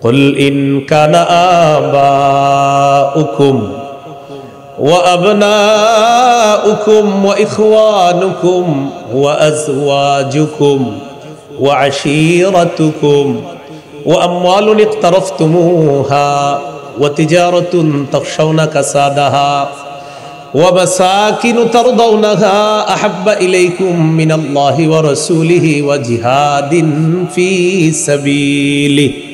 কুল in কানা আবাউকুম ওয়া আবনাউকুম ওয়া ইখওয়ানুকুম ওয়া আজওয়াজুকুম ওয়া আশীরাতুকুম ওয়া আমওয়ালুন ইকতারাফতুমুহা ওয়া তিজারাতুন তাখশাউনা কাসাদাহা ওয়া মাসাকিনু তারদাউনাহা আহাব্বা ইলাইকুম মিনাল্লাহি ওয়া রাসূলিহি ওয়া জিহাদিন ফি সাবিলিহি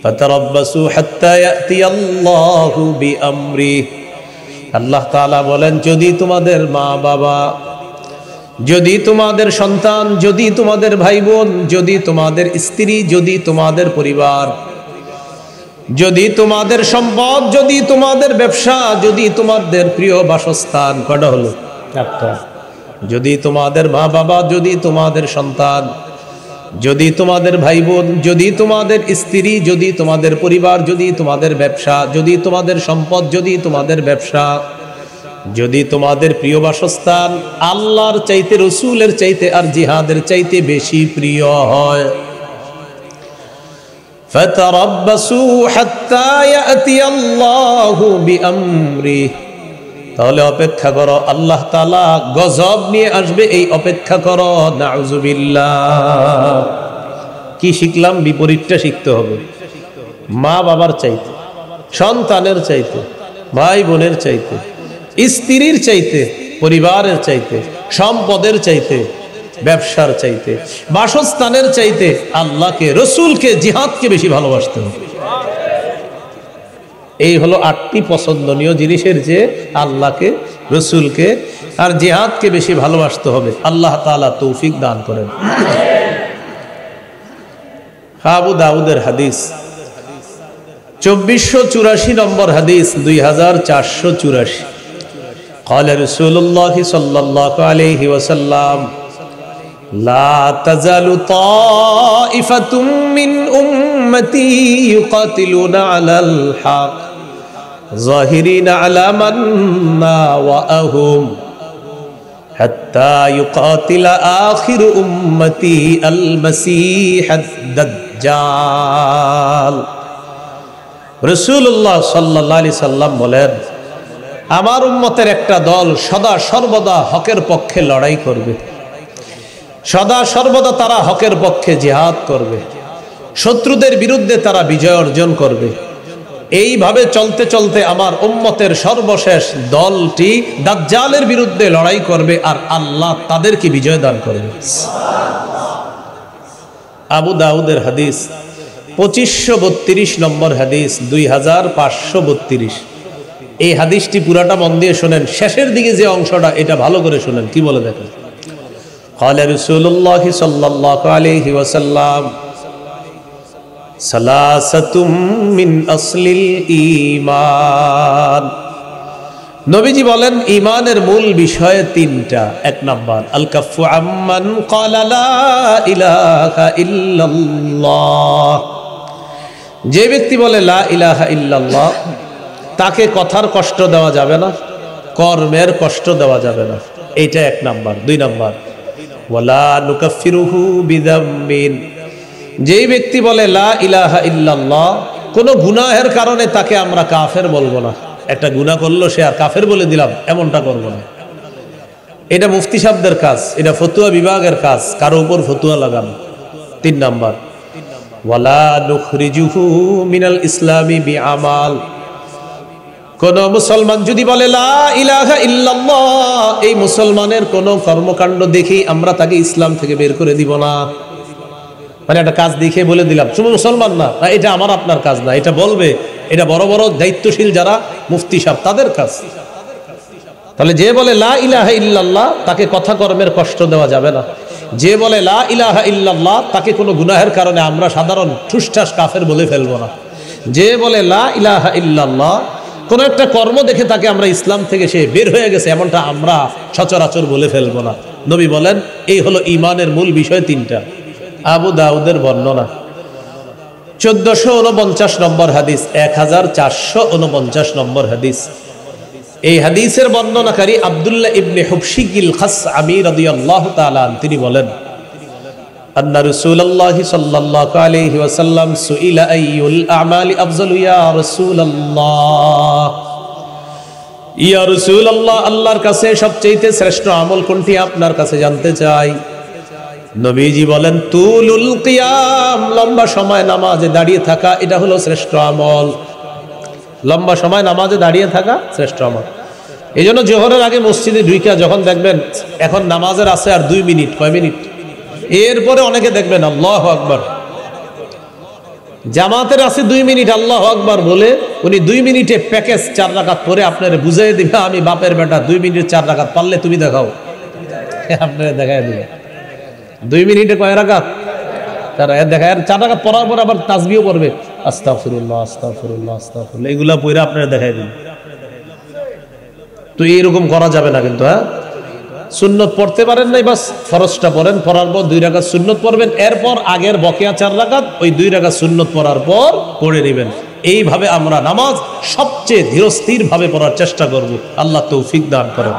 ফাতারাব্বাসু হাত্তা ইয়াতিয়াল্লাহু বিআমরিহি। আল্লাহ তাআলা বলেন, যদি তোমাদের মা বাবা, যদি তোমাদের সন্তান, যদি তোমাদের ভাই বোন, যদি তোমাদের স্ত্রী, যদি তোমাদের পরিবার, যদি তোমাদের সম্পদ, যদি তোমাদের ব্যবসা, যদি তোমাদের প্রিয় বাসস্থান, কয়টা হলো? চারটা। যদি তোমাদের মা বাবা, যদি তোমাদের সন্তান, যদি তোমাদের ভাই বোন, যদি তোমাদের স্ত্রী, যদি তোমাদের পরিবার, যদি তোমাদের ব্যবসা, যদি তোমাদের সম্পদ, যদি তোমাদের ব্যবসা, যদি তোমাদের প্রিয় বাসস্থান আল্লাহর চাইতে, রসুলের চাইতে আর জিহাদের চাইতে বেশি প্রিয় হয়, ফাতারাব্বাসু হাত্তা ইয়াতিয়াল্লাহু বিআমরিহি, তাহলে অপেক্ষা করো, আল্লাহ তাআলা গজব নিয়ে আসবে, এই অপেক্ষা করো। নাউযুবিল্লাহ। কি শিখলাম? বিপরীতটা শিখতে হবে। মা বাবার চাইতে, সন্তানের চাইতে, ভাই বোনের চাইতে, স্ত্রীর চাইতে, পরিবারের চাইতে, সম্পদের চাইতে, ব্যবসার চাইতে, বাসস্থানের চাইতে আল্লাহকে, রসুলকে, জিহাদকে বেশি ভালোবাসতে হবে। এই হলো 8টি পছন্দনীয় জিনিসের যে আল্লাহকে, রসুলকে আর জিহাদকে বেশি ভালোবাসতে হবে। আল্লাহ তাআলা তৌফিক দান করেন। আবু দাউদের হাদিস 2484 নম্বর হাদিস, 2484। قال رسول الله صلى الله عليه وسلم لا تزال طائفة من أمتي يقاتلون على الحق ظاهرين على من ناوأهم حتى يقاتل آخر أمتي المسيح الدجال। রাসূলুল্লাহ সাল্লাল্লাহু আলাইহি সাল্লাম বলেন, আমার উম্মতের একটা দল সদা সর্বদা হকের পক্ষে লড়াই করবে, সদা সর্বদা তারা হকের পক্ষে জিহাদ করবে, শত্রুদের বিরুদ্ধে তারা বিজয় অর্জন করবে। এইভাবে চলতে চলতে আমার উম্মতের সর্বশেষ দলটি দাজ্জালের বিরুদ্ধে লড়াই করবে আর আল্লাহ তাদেরকে বিজয় দান করবে। আবু দাউদের হাদিস 2532 নম্বর হাদিস, 2532। এই হাদিসটি পুরাটা মন দিয়ে শোনেন, শেষের দিকে যে অংশটা এটা ভালো করে শোনেন। কি বলে দেখেন? قال رسول الله صلى الله عليه وسلم ثلاثة من أصل الإيمان। নবীজি বলেন, ঈমানের মূল বিষয় তিনটা। এক নাম্বার, আল কাফু আম্মান ক্বালা লা ইলাহা ইল্লাল্লাহ। যে ব্যক্তি বলে লা ইলাহা ইল্লাল্লাহ, তাকে কথার কষ্ট দেওয়া যাবে না, কর্মের কষ্ট দেওয়া যাবে না। এইটা এক নাম্বার। দুই নাম্বার, ওয়ালা নুকাফিরুহু বিযামবিন। যেই ব্যক্তি বলে লা ইলাহা ইল্লাল্লাহ, কোনো গুনাহের কারণে তাকে আমরা কাফের বলবো না। একটা গুনাহ করলো সে আর কাফের বলে দিলাম, এমনটা করবো না। এটা মুফতি সাহেবদের কাজ, এটা ফতুয়া বিভাগের কাজ, কারো উপর ফতুয়া লাগানো। তিন নাম্বার, ওয়ালা নুখরিজুহু মিনাল ইসলামি বিআমাল। কোন মুসলমান যদি বলে লা ইলাহা ইল্লাল্লাহ, এই মুসলমানের কোন কর্মকাণ্ড দেখি আমরা তাকে ইসলাম থেকে বের করে দিব না। মানে একটা কাজ দেখে বলে দিলাম, তুমি মুসলমান না, এটা আমার আপনার কাজ না, এটা বলবে, এটা বড় বড় দায়িত্বশীল যারা মুফতি সাহেব তাদের কাজ। তাহলে যে বলে লা ইলাহা ইল্লাল্লাহ, তাকে কথা কর্মের কষ্ট দেওয়া যাবে না। যে বলে লা ইলাহা ইল্লাল্লাহ, তাকে কোনো গুনাহের কারণে আমরা সাধারণ ঠুসঠাস কাফের বলে ফেলবো না। যে বলে লা ইলাহা ইল্লাল্লাহ, কোন একটা কর্ম দেখে তাকে আমরা ইসলাম থেকে সে বের হয়ে গেছে এমনটা আমরা সচরাচর বলে ফেলবো না। নবী বলেন, এই হলো ঈমানের মূল বিষয় তিনটা। আবু দাউদের বর্ণনা 1449 নম্বর হাদিস, 1449 নম্বর হাদিস। এই হাদিসের বর্ণনাকারী আব্দুল্লাহ ইবনে হুবশিকিল খাসআমি রাদিয়াল্লাহু তাআলা, তিনি বলেন, আন্না রাসূলুল্লাহ সাল্লাল্লাহু আলাইহি ওয়াসাল্লাম সুইলা আইয়ুল আমালি আফজালু ইয়া রাসূলুল্লাহ, ইয়া রাসূলুল্লাহ, আল্লাহর কাছে সবচেয়ে শ্রেষ্ঠ আমল কোনটি আপনার কাছে জানতে চাই। নবীজি বলেন তুলুল কিয়াম, লম্বা সময় নামাজে দাঁড়িয়ে থাকা, এটা হলো শ্রেষ্ঠ আমল। লম্বা সময় নামাজে দাঁড়িয়ে থাকা শ্রেষ্ঠ আমল। এই জন্য জোহরের আগে মসজিদে ঢুইকা যখন দেখবেন এখন নামাজের আছে আর 2 মিনিট, কয় মিনিট, এরপরে অনেকে দেখবেন আল্লাহু আকবার, জামাতের আছে 2 মিনিট, আল্লাহু আকবার বলে উনি 2 মিনিটে প্যাকেজ 4 রাকাত পরে আপনার বুঝাই দিবে, আমি বাপের বেটা 2 মিনিট 4 রাকাত পারলে তুমি দেখাও, আপনারা দেখাই দিবে 2 মিনিটে কয় রাকাত, তারা দেখায় 4 রাকাত পড়ার পর আবার তাসবিহও পড়বে, আস্তাগফিরুল্লাহ আস্তাগফিরুল্লাহ আস্তাগফিরুল্লাহ, এগুলা পড়ে আপনারা দেখাই দিবে। তো এরকম করা যাবে না কিন্তু। হ্যাঁ, সুন্নত পড়তে পারেন নাই, বাস ফরজটা পড়েন, পড়ার পর 2 রাকাত সুন্নত পড়বেন, এরপর আগের বকেয়া 4 রাকাত ওই 2 রাকাত সুন্নত পড়ার পর পড়ে নেবেন। এইভাবে আমরা নামাজ সবচেয়ে ধীরস্থির ভাবে পড়ার চেষ্টা করব, আল্লাহ তৌফিক দান করেন।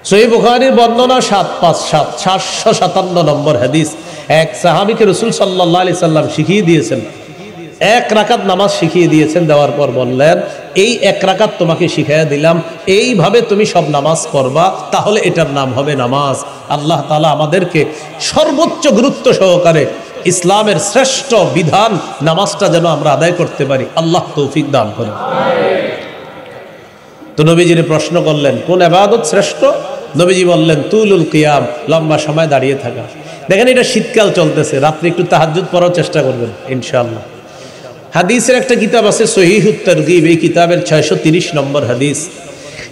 সহিহ বুখারীর বর্ণনা 757 নম্বর হাদিস। এক সাহাবীকে রাসূল সাল্লাল্লাহু আলাইহি সাল্লাম শিখিয়ে দিয়েছেন, 1 রাকাত নামাজ শিখিয়ে দিয়েছেন, দেওয়ার পর বললেন এই 1 রাকাত তোমাকে শিখাইয়া দিলাম, এইভাবে তুমি সব নামাজ পড়বা, তাহলে এটার নাম হবে নামাজ। আল্লাহ তাআলা আমাদেরকে সর্বোচ্চ গুরুত্ব সহকারে ইসলামের শ্রেষ্ঠ বিধান নামাজটা যেন আমরা আদায় করতে পারি, আল্লাহ তৌফিক দান করেন। তো নবীজির প্রশ্ন করলেন কোন ইবাদত শ্রেষ্ঠ? নবীজি বললেন তুলুল কিয়াম, লম্বা সময় দাঁড়িয়ে থাকা। দেখেন এটা শীতকাল চলতেছে, রাত্রে একটু তাহাজ্জুদ পড়ার চেষ্টা করবেন ইনশাআল্লাহ। হাদিসের একটা কিতাব আছে সহিহুত তারগীব, এই কিতাবের 630 নম্বর হাদিস।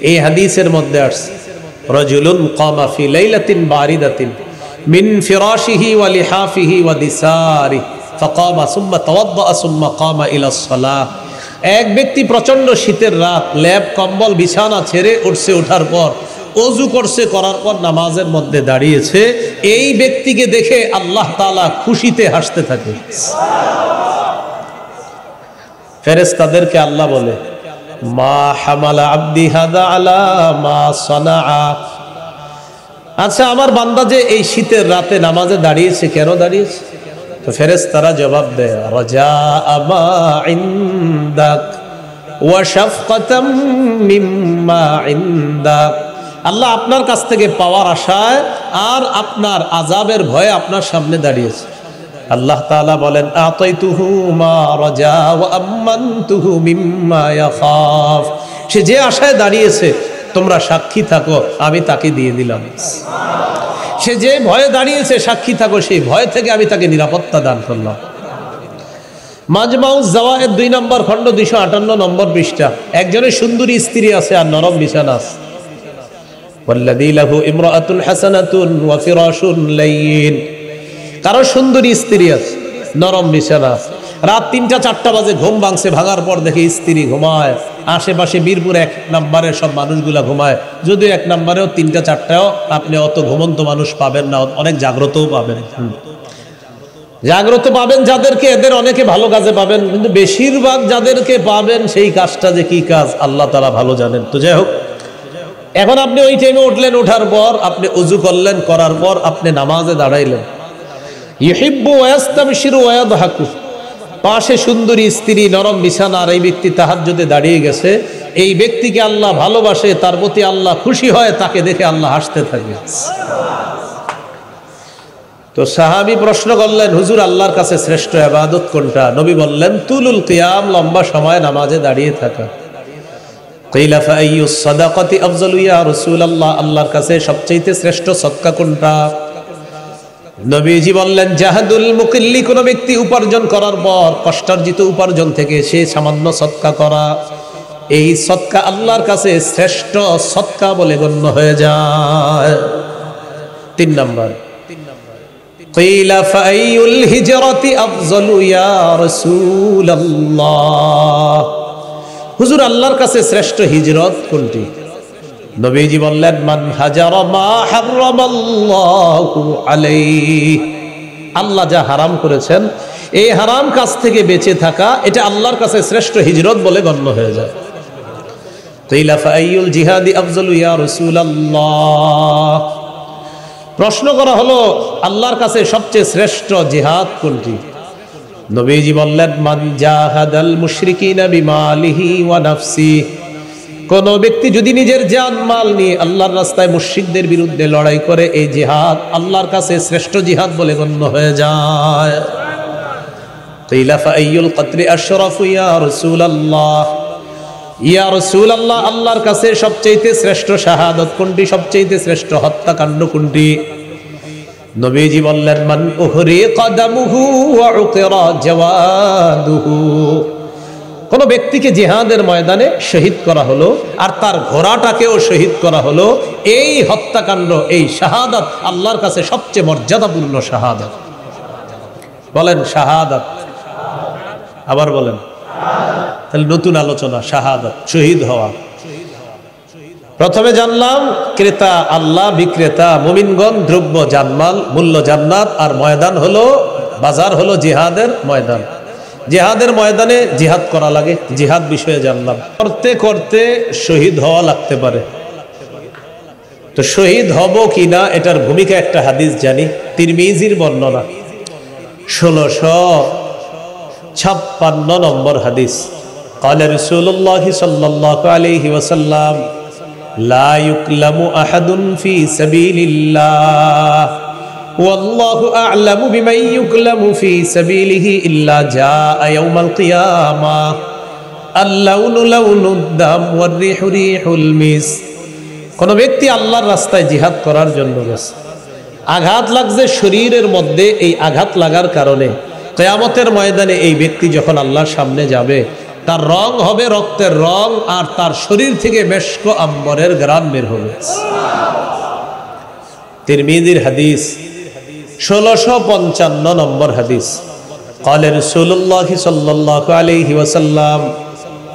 এই হাদিসের মধ্যে আসছে রাজুলুন কামা ফি লাইলাতিন বারিদাতিন মিন ফিরাশিহি ওয়া লিহাফিহি ওয়া দিসারিহি ফাকামা সুম্মা তাওয়াদ্দা সুম্মা কামা ইলাস সালাহ। এক ব্যক্তি প্রচন্ড শীতের রাত, লেপ কম্বল বিছানা ছেড়ে উঠছে, ওঠার পর ওযু করছে, করার পর নামাজের মধ্যে দাঁড়িয়েছে। এই ব্যক্তিকে দেখে আল্লাহ তাআলা খুশিতে হাসতে থাকে। ফেরেশতাদেরকে আল্লাহ বলে মা হামালা আবদি হাদা আলা মা সানাআ, আচ্ছা আমার বান্দা যে এই শীতের রাতে নামাজে দাঁড়িয়েছে, কেন দাঁড়িয়েছে? তো ফেরেশতারা জবাব দেয় রাজা মা ইনদাক ওয়া শাফকাতাম মিম্মা ইনদাক, আল্লাহ আপনার কাছ থেকে পাওয়ার আশায় আর আপনার আযাবের ভয়ে আপনার সামনে দাঁড়িয়েছে। আল্লাহ তাআলা বলেন আতাইতুহু মা রাজা ওয়া আমানতুহু মিম্মা ইয়াখাফ, সে যে আশায় দাঁড়িয়েছে তোমরা সাক্ষী থাকো, আমি তাকে দিয়ে দিলাম। সে যে ভয়ে দাঁড়িয়েছে সাক্ষী থাকো, সেই ভয় থেকে আমি তাকে নিরাপত্তা দান করলাম। মাজমাউজ জাওয়ায়েদ 2 নম্বর খণ্ড 258 নম্বর পৃষ্ঠা। একজনের সুন্দরী স্ত্রী আছে আর নরম বিছানা আছে। ওয়াল্লাযী লাহু ইমরাআতুন হাসানাতুন ওয়া ফিরাশুন লাইয়িন, কারো সুন্দরী স্ত্রী আছে, নরম বিছানা আছে, রাত 3টা-4টা বাজে ঘুম ভাঙছে, ভাঙার পর দেখে স্ত্রী ঘুমায়, আশেপাশে বীরপুর 1 নম্বরের সব মানুষগুলা ঘুমায়, যদিও 1 নম্বরেও 3টা-4টাও আপনি অত ঘুমন্ত মানুষ পাবেন না, অনেক জাগ্রতও পাবেন। জাগ্রত পাবেন যাদেরকে, এদের অনেকে ভালো কাজে পাবেন, কিন্তু বেশিরভাগ যাদেরকে পাবেন সেই কাজটা যে কি কাজ আল্লাহ তাআলা ভালো জানেন। তো যাই হোক, এখন আপনি ওই টাইমে উঠলেন, ওঠার পর আপনি ওযু করলেন, করার পর আপনি নামাজে দাঁড়াইলেন। ইউহিব্বু ওয়া ইয়াস্তাবশিরু ওয়া ইয়াদহাকু, পাশে সুন্দরী স্ত্রী, নরম বিছানা, আর এই ব্যক্তি তাহাজ্জুদে দাঁড়িয়ে গেছে। এই ব্যক্তিকে আল্লাহ ভালোবাসে, তার প্রতি আল্লাহ খুশি হয়, তাকে দেখে আল্লাহ হাসতে থাকে। তো সাহাবী প্রশ্ন করলেন হুজুর আল্লাহর কাছে শ্রেষ্ঠ ইবাদত কোনটা? নবী বললেন তুলুল কিয়াম, লম্বা সময় নামাজে দাঁড়িয়ে থাকা। কিলা ফাআইয়ুস সাদাকাতি আফজালু ইয়া রাসূলুল্লাহ, আল্লাহর কাছে সবচেয়ে শ্রেষ্ঠ সদকা কোনটা? নবীজি বললেন জাহাদুল মুকিল্লি, কোন ব্যক্তি উপার্জন করার পর কষ্টার্জিত উপার্জন থেকে সে সামান্য সদকা করা, এই সদকা আল্লাহর কাছে শ্রেষ্ঠ সদকা বলে গণ্য হয়ে যায়। 3 নম্বর কিলা ফাআইয়ুল হিজরাতি আফজালু ইয়া রাসূলুল্লাহ, হুজুর আল্লাহর কাছে শ্রেষ্ঠ হিজরত কোনটি? নবীজি বললেন মান হাজারা মা হারামাল্লাহু আলাইহি, আল্লাহ যা হারাম করেছেন এই হারাম কাজ থেকে বেঁচে থাকা, এটা আল্লাহর কাছে শ্রেষ্ঠ হিজরত বলে গণ্য হয়ে যায়। কিলা ফাআইয়ুল জিহাদি আফজালু ইয়া রাসূলুল্লাহ, প্রশ্ন করা হলো আল্লাহর কাছে সবচেয়ে শ্রেষ্ঠ জিহাদ কোনটি? নবীজি বললেন, মান জাহাদাল মুশরিকিনা বিমালিহি ওয়া নাফসি। কোন ব্যক্তি যদি নিজের জান মাল নিয়ে আল্লাহর রাস্তায় মুশরিকদের বিরুদ্ধে লড়াই করে, এই জিহাদ আল্লাহর কাছে শ্রেষ্ঠ জিহাদ বলে গণ্য হয়ে যায়। কিলা ফাআইয়ুল কতরি আশরাফু ইয়া রাসূলুল্লাহ, ইয়া রাসূলুল্লাহ, আল্লাহর কাছে সবচেয়ে শ্রেষ্ঠ শাহাদাত কোনটি, সবচেয়ে শ্রেষ্ঠ হত্যাকাণ্ড কোনটি? নবীজি বললেন, মান উহরি কদমুহু ওয়া উকিরা জাওয়াদুহু। কোন ব্যক্তিকে জিহাদের ময়দানে শহীদ করা হলো আর তার ঘোড়াটাকেও শহীদ করা হলো, এই হত্যাকাণ্ড, এই শাহাদাত আল্লাহর কাছে সবচেয়ে মর্যাদাপূর্ণ শাহাদাত। বলেন শাহাদাত, আবার বলেন। তাহলে নতুন আলোচনা, শাহাদাত, শহীদ হওয়া। প্রথমে জানলাম ক্রেতা আল্লাহ, বিক্রেতা মুমিনগণ, দ্রব্য জানমাল, মূল্য জান্নাত, আর ময়দান হলো, বাজার হলো জিহাদের ময়দান। জিহাদের ময়দানে জিহাদ করা লাগে, জিহাদ বিষয়ে জানলাম। করতে করতে শহীদ হওয়া লাগতে পারে, তো শহীদ হব কিনা এটার ভূমিকা একটা হাদিস জানি, তিরমিজির বর্ণনা, 1656 নম্বর হাদিস। ক্বালা রাসূলুল্লাহ সাল্লাল্লাহু আলাইহি ওয়াসাল্লাম, লা ইউকলামু আহাদুন ফি সাবিলিল্লাহ ওয়াল্লাহু আ'লামু বিমান ইউকলামু ফি সাবিলিহি ইল্লা জাআ ইয়াউমাল কিয়ামাহ আল-লাউনু লাউনুদ দাম ওয়ার রিহু রিহুল মিস। কোন ব্যক্তি আল্লাহর রাস্তায় জিহাদ করার জন্য গেছে, আঘাত লাগছে শরীরের মধ্যে, এই আঘাত লাগার কারণে কিয়ামতের ময়দানে এই ব্যক্তি যখন আল্লাহর সামনে যাবে, তার রং হবে রক্তের রং, আর তার শরীর থেকে মেশক আম্বরের ঘ্রাণ বের হবে। তিরমিজির হাদিস, 1655 নম্বর হাদিস। ক্বালা রাসূলুল্লাহ সাল্লাল্লাহু আলাইহি ওয়াসাল্লাম,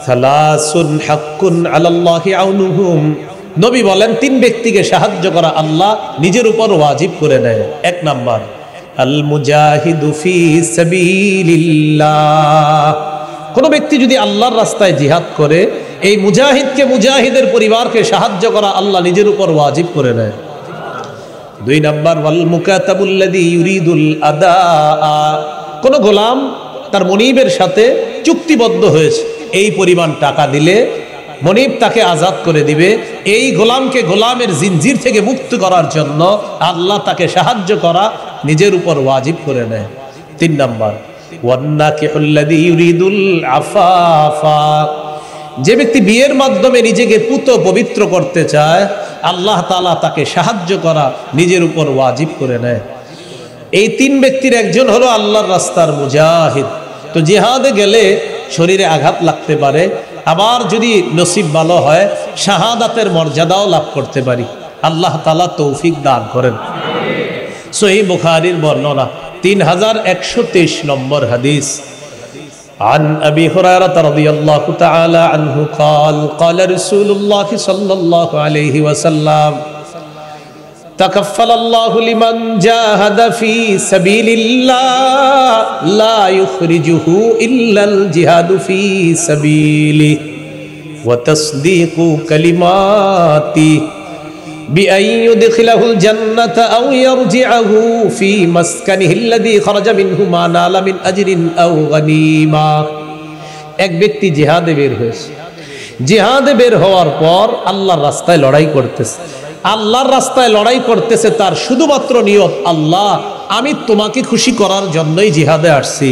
সালাসুন হাক্কুন আলাল্লাহি আউনুহুম। নবী বলেন, তিন ব্যক্তিকে সাহায্য করা আল্লাহ নিজের উপর ওয়াজিব করে নেয়। এক নাম্বার, আল মুজাহিদু ফি সাবিলিল্লাহ। কোন ব্যক্তি যদি আল্লাহর রাস্তায় জিহাদ করে, এই মুজাহিদকে, মুজাহিদের পরিবারকে সাহায্য করা আল্লাহ নিজের উপর ওয়াজিব করে নেয়। দুই নাম্বার, ওয়াল মুকাতাবুল্লাযী ইউরিদুল আদা। কোন গোলাম তার মনিবের সাথে চুক্তিবদ্ধ হয়েছে, এই পরিমাণ টাকা দিলে মনিব তাকে আজাদ করে দিবে, এই গোলামকে গোলামের জিনজির থেকে মুক্ত করার জন্য আল্লাহ তাকে সাহায্য করা নিজের উপর ওয়াজিব করে নেয়। তিন নাম্বার, ওয়ান্নাকিহুল্লাযী ইউরিদুল আফাফা। যে ব্যক্তি বিয়ের মাধ্যমে নিজেকে পুত পবিত্র করতে চায়, আল্লাহ তাআলা তাকে সাহায্য করা নিজের উপর ওয়াজিব করে নেয়। এই তিন ব্যক্তির একজন হলো আল্লাহর রাস্তার মুজাহিদ। তো জিহাদে গেলে শরীরে আঘাত লাগতে পারে, আবার যদি নসিব ভালো হয় শাহাদাতের মর্যাদাও লাভ করতে পারি। আল্লাহ তাআলা তৌফিক দান করেন। সহিহ বুখারীর বর্ণনা, 3123 নম্বর হাদিস। عن أبي هريرة رضي الله تعالى عنه قال قال رسول الله صلى الله عليه وسلم تكفل الله لمن جاهد في سبيل الله لا يخرجه إلا الجهاد في سبيله وتصديق كلماته بأن يدخله الجنة أو يرجعه في مسكنه الذي خرج منه ما نال من أجر أو غنيمة। এক ব্যক্তি জিহাদে বের হয়েছে, জিহাদে বের হওয়ার পর আল্লাহর রাস্তায় লড়াই করতেছে, আল্লাহর রাস্তায় লড়াই করতেছে, তার শুধুমাত্র নিয়ত, আল্লাহ আমি তোমাকে খুশি করার জন্যই জিহাদে আসছি,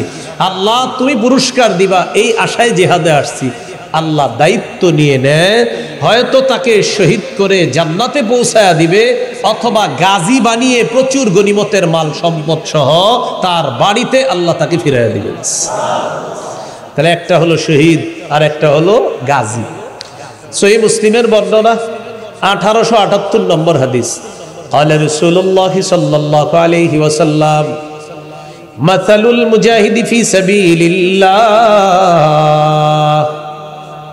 আল্লাহ তুমি পুরস্কার দিবা, এই আশায় জিহাদে আসছি। আল্লাহ দায়িত্ব নিয়ে নেয়, হয়তো তাকে শহীদ করে জান্নাতে পৌঁছায়া দিবে, অথবা গাজী বানিয়ে প্রচুর গনিমতের মাল সম্পদ সহ তার বাড়িতে আল্লাহ তাকে ফিরাইয়া দিবে। তাহলে একটা হলো শহীদ আর একটা হলো গাজী। সহিহ মুসলিমের বর্ণনা, 1878 নম্বর হাদিস। ক্বালা রাসূলুল্লাহ সাল্লাল্লাহু আলাইহি ওয়াসাল্লাম, মাসালুল মুজাহিদি ফি সাবিলিল্লাহ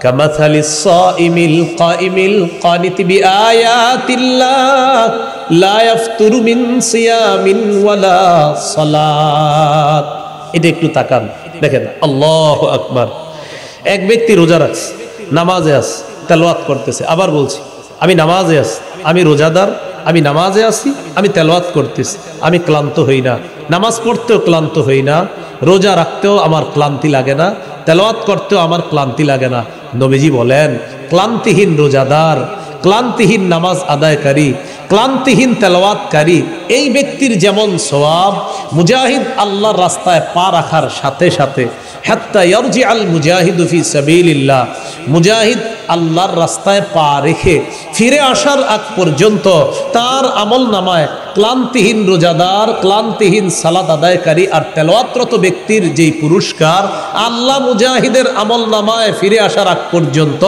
কামাসালিস সাইমিল কাইমিল কানিতি বিআয়াতিল্লাহ লা ইয়াফতুরু মিন সিয়ামিন ওয়ালা সালাত। এটা একটু তাকান, দেখেন, আল্লাহু আকবার। এক ব্যক্তি রোজা রাখছে, নামাজে আছে, তেলাওয়াত করতেছে, আবার বলছি আমি নামাজে আছি, আমি রোজাদার, আমি নামাজে আছি, আমি তেলাওয়াত করতেছি, আমি ক্লান্ত হই না, নামাজ পড়তেও ক্লান্ত হই না, রোজা রাখতেও আমার ক্লান্তি লাগে না, তেলাওয়াত করতেও আমার ক্লান্তি লাগে না। নবীজি বলেন ক্লান্তিহীন রোজাদার, ক্লান্তিহীন নামাজ আদায়কারী, ক্লান্তিহীন তেলাওয়াতকারী এই ব্যক্তির যেমন সওয়াব, মুজাহিদ আল্লাহর রাস্তায় পা রাখার সাথে সাথে হাত্তা ইয়ারজি আল মুজাহিদু ফি সাবিলিল্লাহ, মুজাহিদ আল্লাহর রাস্তায় পা রেখে ফিরে আসার আগ পর্যন্ত তার আমল নামায় ক্লান্তিহীন রোজাদার, ক্লান্তিহীন সালাত আদায়কারী আর তেলাওয়াতরত ব্যক্তির যেই পুরস্কার, আল্লাহ মুজাহিদের আমল নামায় ফিরে আসার আগ পর্যন্ত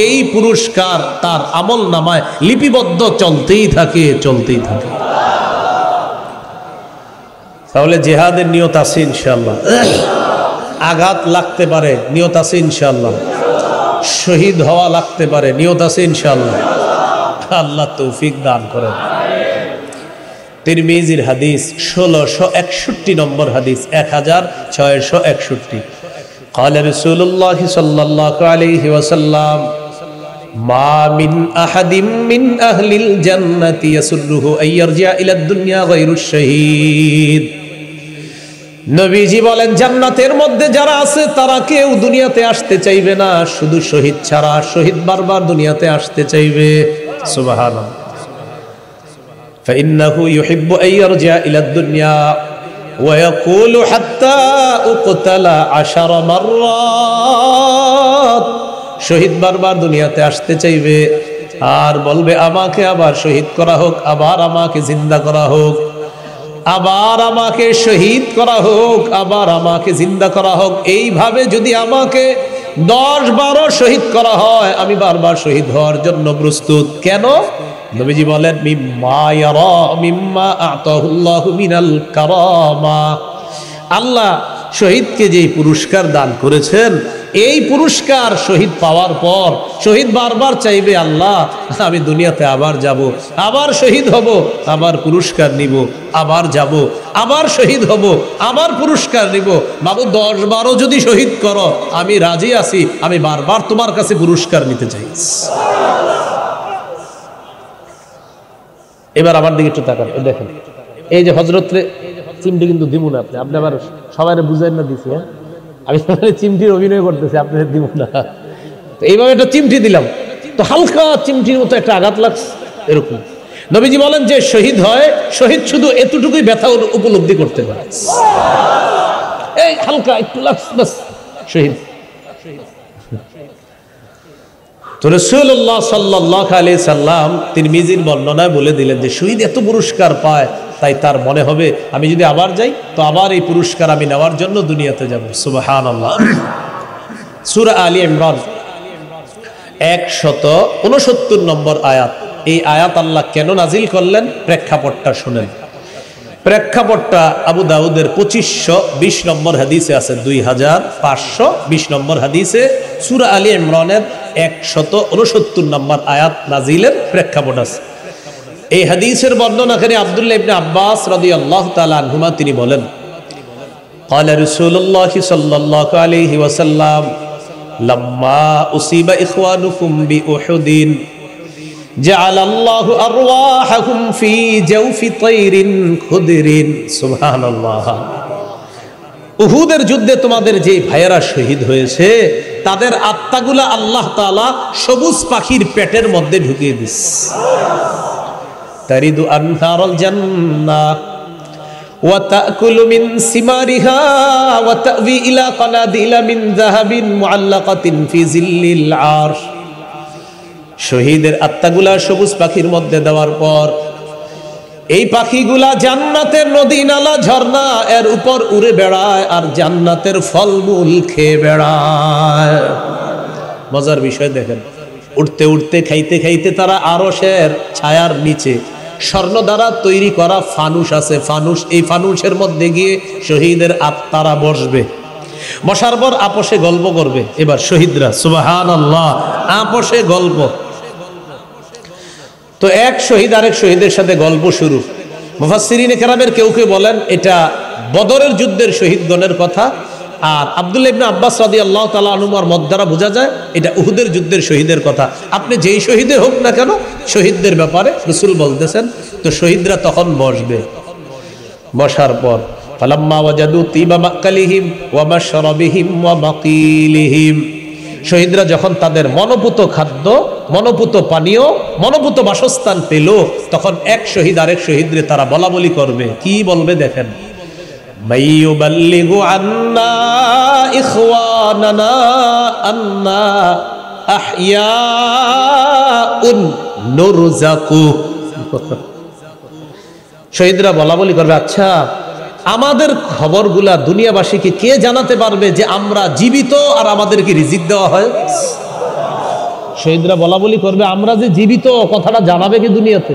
এই পুরস্কার তার আমল নামায় লিপিবদ্ধ চলতেই থাকে, চলতেই থাকে। তাহলে জিহাদের নিয়ত আছে ইনশাআল্লাহ, আঘাত লাগতে পারে, নিয়ত আছে ইনশাআল্লাহ, শহীদ হওয়া লাগতে পারে, নিয়ত আছে ইনশাআল্লাহ। আল্লাহ তৌফিক দান করেন। তিরমিজির হাদিস 1661 নম্বর হাদিস, 1661। قال رسول الله صلى الله عليه وسلم ما من أحد من أهل الجنة يسره أن يرجع إلى الدنيا غير الشهيد। নবীজি বলেন জান্নাতের মধ্যে যারা আছে তারা কেউ দুনিয়াতে আসতে চাইবে না শুধু শহীদ ছাড়া। শহীদ বারবার দুনিয়াতে আসতে চাইবে। সুবহানাল্লাহ। فإنه يحب أن يرجع إلى الدنيا ويقول حتى أقتل 10 مرات। শহীদ বারবার দুনিয়াতে আসতে চাইবে আর বলবে আমাকে আবার শহীদ করা হোক, আবার আমাকে জিন্দা করা হোক, আবার আমাকে শহীদ করা হোক, আবার আমাকে জিন্দা করা হোক। এইভাবে যদি আমাকে 10-12 শহীদ করা হয় আমি বারবার শহীদ হওয়ার জন্য প্রস্তুত। কেন? নবীজি বলেন মিম্মা ইয়ারা মিম্মা আতাহুল্লাহু মিনাল কারামা। আল্লাহ শহীদকে যেই পুরস্কার দান করেছেন, এই পুরস্কার শহীদ পাওয়ার পর শহীদ বারবার চাইবে আল্লাহ আমি দুনিয়াতে আবার যাব, আবার শহীদ হব, আবার পুরস্কার নিব, আবার যাব, আবার শহীদ হব, আবার পুরস্কার নিব। বাবু 10-12 যদি শহীদ করো আমি রাজি আছি, আমি বারবার তোমার কাছে পুরস্কার নিতে চাই। এবার আমার দিকে একটু তাকান, দেখেন এই যে হযরত চিমটি কিন্তু দিব না আপনি, আপনি আবার সবাই বুঝাই না দিছি। হ্যাঁ, আমি চিমটির অভিনয় করতেছি, আপনাদের দিব না। তো এইভাবে একটা চিমটি দিলাম, তো হালকা চিমটির মতো একটা আঘাত লাগছে এরকম। নবীজি বলেন যে শহীদ হয়, শহীদ শুধু এতটুকুই ব্যথা উপলব্ধি করতে পারে, এই হালকা একটু লাগছে বাস শহীদ। তো রাসূলুল্লাহ সাল্লাল্লাহু আলাইহি সাল্লাম তিরমিজির বর্ণনায় বলে দিলেন যে শহীদ এত পুরস্কার পায়, তাই তার মনে হবে আমি যদি আবার যাই তো আবার এই পুরস্কার আমি নেওয়ার জন্য দুনিয়াতে যাব। সুবহানাল্লাহ। সূরা আলী ইমরান 169 নম্বর আয়াত। এই আয়াত আল্লাহ কেন নাজিল করলেন প্রেক্ষাপটটা শুনেন। প্রেক্ষাপটটা আবু দাউদের 2520 নম্বর হাদিসে আছে, 2520 নম্বর হাদিসে সূরা আলী ইমরানের 169 নম্বর আয়াত নাজিলের প্রেক্ষাপট আছে। এই হাদিসের বর্ণনাকারী আব্দুল্লাহ ইবনে আব্বাস রাদিয়াল্লাহু তাআলা আনহুমা তিনি বলেন قال رسول الله صلى الله عليه وسلم لما أصيب إخوانكم بأحد جعل الله أرواحهم في جوف طير خضر سبحان الله। উহুদের যুদ্ধে তোমাদের যে ভাইয়েরা শহীদ হয়েছে তাদের আত্মাগুলা আল্লাহ তাআলা সবুজ পাখির পেটের মধ্যে ঢুকিয়ে দিয়েছে। তারিদু আনহারুল জান্নাহ ওয়া তাকুলু মিন সিমারিহা ওয়া তাবি ইলা কানাদিলা মিন যাহাবিন মুআল্লাকাতিন ফি জিল্লিল আরশ। শহীদের আত্মাগুলা সবুজ পাখির মধ্যে দেওয়ার পর এই পাখিগুলা জান্নাতের নদী নালা ঝর্ণা এর উপর উড়ে বেড়ায় আর জান্নাতের ফলমূল খেয়ে বেড়ায়। মজার বিষয় দেখেন, উঠতে উঠতে খাইতে খাইতে তারা আরশের ছায়ার নিচে স্বর্ণ দ্বারা তৈরি করা ফানুস আছে, ফানুস, এই ফানুসের মধ্যে গিয়ে শহীদের আত্মারা বসবে। বসার পর আপোষে গল্প করবে। এবার শহীদরা সুবহানাল্লাহ আপোষে গল্প। তো এক শহীদ আরেক শহীদের সাথে গল্প শুরু। মুফাসসিরিনে কেরামের কেউ কেউ বলেন এটা বদরের যুদ্ধের শহীদগণের কথা, আর আব্দুল্লাহ ইবনে আব্বাস রাদিয়াল্লাহু তাআলা আনহুর মত দ্বারা বোঝা যায় এটা উহুদের যুদ্ধের শহীদের কথা। আপনি যেই শহীদে হোক না কেন, শহীদদের ব্যাপারে রাসূল বলতেছেন। তো শহীদরা তখন বসবে, বসার পর ফালাম্মা ওয়াজাদু তিবা মাকালিহিম ওয়া মাশরাবিহিম ওয়া মাকিলিহিম, শহীদরা যখন তাদের মনোপুত খাদ্য, মনোপুত পানীয়, মনোপুত বাসস্থান পেল, তখন এক শহীদ আরেক শহীদরে তারা বলা বলি করবে। কি বলবে দেখেন, মাইয়ুবাল্লিগু আন্না ইখওয়ানানা আন্না আহইয়াউন নুরজাকু। শহীদরা বলা বলি করবে, আচ্ছা আমাদের খবরগুলা দুনিয়াবাসীকে কে জানাতে পারবে যে আমরা জীবিত আর আমাদেরকে রিজিক দেওয়া হয়? শহীদরা বলা বলি করবে, আমরা যে জীবিত কথাটা জানাবে কি দুনিয়াতে?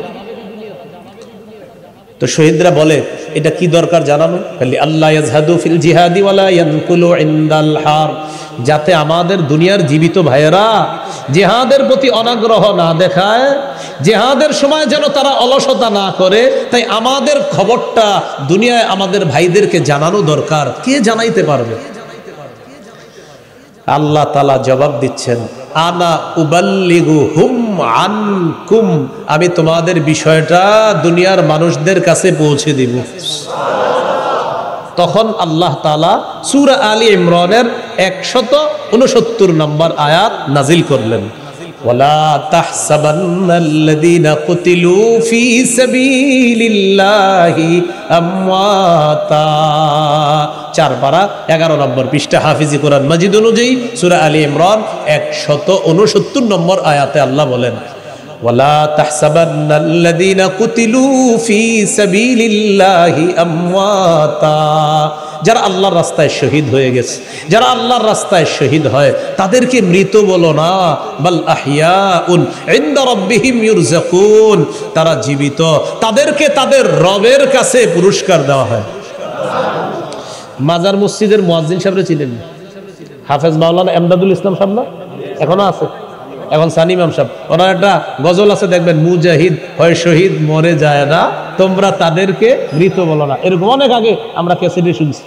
তো শহীদরা বলে, এটা কি দরকার জানানো? খালি আল্লাহ ইয়াজহাদু ফিল জিহাদি ওয়ালা ইয়ানকুলু ইনদাল হার, যাতে আমাদের দুনিয়ার জীবিত ভাইয়েরা জিহাদের প্রতি অনাগ্রহ না দেখায়, জিহাদের সময় যেন তারা অলসতা না করে। তাই আমাদের খবরটা দুনিয়ায় আমাদের ভাইদেরকে জানানো দরকার। কে জানাইতে পারবে? আল্লাহ তাআলা জবাব দিচ্ছেন, আনা উবাল্লিগু হুম আনকুম, আমি তোমাদের বিষয়টা দুনিয়ার মানুষদের কাছে পৌঁছে দিব। তখন আল্লাহ তাআলা সূরা আলী ইমরানের 169 নম্বর আয়াত নাজিল করলেন, ওয়ালা তাহসাবান্নাল্লাযীনা কুতিলু ফী সাবিলিল্লাহি আমওয়াতা। 4 পারা 11 নম্বর পৃষ্ঠা হাফিজি কোরআন মাজিদ অনুযায়ী সূরা আলী ইমরান 169 নম্বর আয়াতে আল্লাহ বলেন, ওয়ালা তাহসাবান্নাল্লাযীনা কুতিলু ফী সাবিলিল্লাহি আমওয়াতা, যারা আল্লাহর রাস্তায় শহীদ হয়ে গেছে, যারা আল্লাহর রাস্তায় শহীদ হয় তাদেরকে মৃত বলো না, বাল আহইয়াউন ইনদা রাব্বিহিম ইউরযাকুন, তারা জীবিত, তাদেরকে তাদের রবের কাছে পুরস্কার দেওয়া হয়। মাজার মসজিদের মুয়াজ্জিন সাহেবরা ছিলেন হাফেজ মাওলানা এমদাদুল ইসলাম সাহেব না? এখনো আছে, এখন সানি ইমাম সাহেব, ওনার একটা গজল আছে দেখবেন, মুজাহিদ হয় শহীদ মরে যায় না, তোমরা তাদেরকে মৃত বলো না। এরকম অনেক আগে আমরা ক্যাসেটে শুনছি,